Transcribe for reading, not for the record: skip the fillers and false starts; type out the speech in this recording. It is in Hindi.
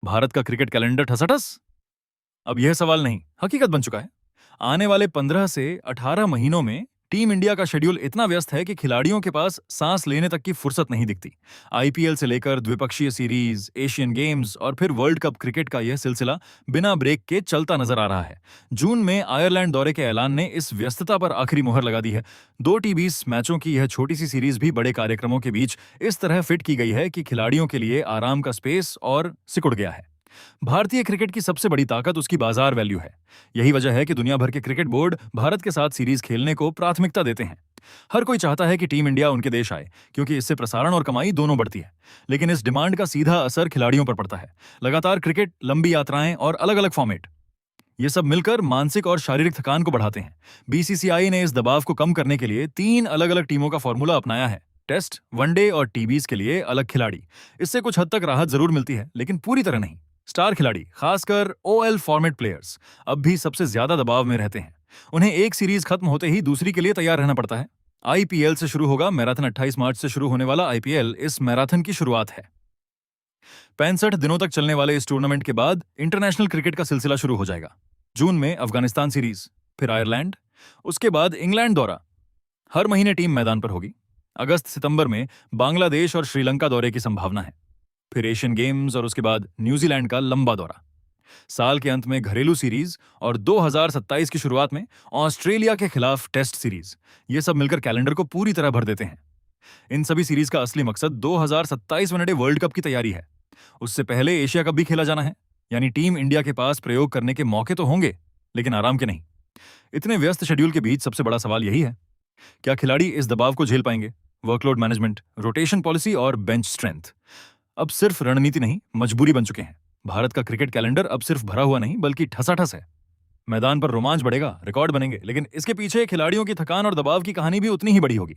भारत का क्रिकेट कैलेंडर ठसाठस? अब यह सवाल नहीं, हकीकत बन चुका है। आने वाले 15 से 18 महीनों में टीम इंडिया का शेड्यूल इतना व्यस्त है कि खिलाड़ियों के पास सांस लेने तक की फुर्सत नहीं दिखती। आईपीएल से लेकर द्विपक्षीय सीरीज, एशियन गेम्स और फिर वर्ल्ड कप क्रिकेट का यह सिलसिला बिना ब्रेक के चलता नजर आ रहा है। जून में आयरलैंड दौरे के ऐलान ने इस व्यस्तता पर आखिरी मुहर लगा दी है। 2 T20 मैचों की यह छोटी सी सीरीज भी बड़े कार्यक्रमों के बीच इस तरह फिट की गई है कि खिलाड़ियों के लिए आराम का स्पेस और सिकुड़ गया है। भारतीय क्रिकेट की सबसे बड़ी ताकत उसकी बाजार वैल्यू है। यही वजह है कि दुनिया भर के क्रिकेट बोर्ड भारत के साथ सीरीज खेलने को प्राथमिकता देते हैं। हर कोई चाहता है कि टीम इंडिया उनके देश आए, क्योंकि इससे प्रसारण और कमाई दोनों बढ़ती है। लेकिन इस डिमांड का सीधा असर खिलाड़ियों पर पड़ता है। लगातार क्रिकेट, लंबी यात्राएं और अलग अलग फॉर्मेट, ये सब मिलकर मानसिक और शारीरिक थकान को बढ़ाते हैं। बीसीसीआई ने इस दबाव को कम करने के लिए 3 अलग अलग टीमों का फॉर्मूला अपनाया है। टेस्ट, वनडे और टीबीज के लिए अलग खिलाड़ी। इससे कुछ हद तक राहत जरूर मिलती है, लेकिन पूरी तरह नहीं। स्टार खिलाड़ी, खासकर ओएल फॉर्मेट प्लेयर्स, अब भी सबसे ज्यादा दबाव में रहते हैं। उन्हें एक सीरीज खत्म होते ही दूसरी के लिए तैयार रहना पड़ता है। आईपीएल से शुरू होगा मैराथन। 28 मार्च से शुरू होने वाला आईपीएल इस मैराथन की शुरुआत है। 65 दिनों तक चलने वाले इस टूर्नामेंट के बाद इंटरनेशनल क्रिकेट का सिलसिला शुरू हो जाएगा। जून में अफगानिस्तान सीरीज, फिर आयरलैंड, उसके बाद इंग्लैंड दौरा। हर महीने टीम मैदान पर होगी। अगस्त सितंबर में बांग्लादेश और श्रीलंका दौरे की संभावना है। फिर एशियन गेम्स और उसके बाद न्यूजीलैंड का लंबा दौरा। साल के अंत में घरेलू सीरीज और 2027 की शुरुआत में ऑस्ट्रेलिया के खिलाफ टेस्ट सीरीज। ये सब मिलकर कैलेंडर को पूरी तरह भर देते हैं। इन सभी सीरीज का असली मकसद 2027 वनडे वर्ल्ड कप की तैयारी है। उससे पहले एशिया कप भी खेला जाना है। यानी टीम इंडिया के पास प्रयोग करने के मौके तो होंगे, लेकिन आराम के नहीं। इतने व्यस्त शेड्यूल के बीच सबसे बड़ा सवाल यही है, क्या खिलाड़ी इस दबाव को झेल पाएंगे? वर्कलोड मैनेजमेंट, रोटेशन पॉलिसी और बेंच स्ट्रेंथ अब सिर्फ रणनीति नहीं, मजबूरी बन चुके हैं। भारत का क्रिकेट कैलेंडर अब सिर्फ भरा हुआ नहीं, बल्कि ठसाठस है। मैदान पर रोमांच बढ़ेगा, रिकॉर्ड बनेंगे, लेकिन इसके पीछे खिलाड़ियों की थकान और दबाव की कहानी भी उतनी ही बड़ी होगी।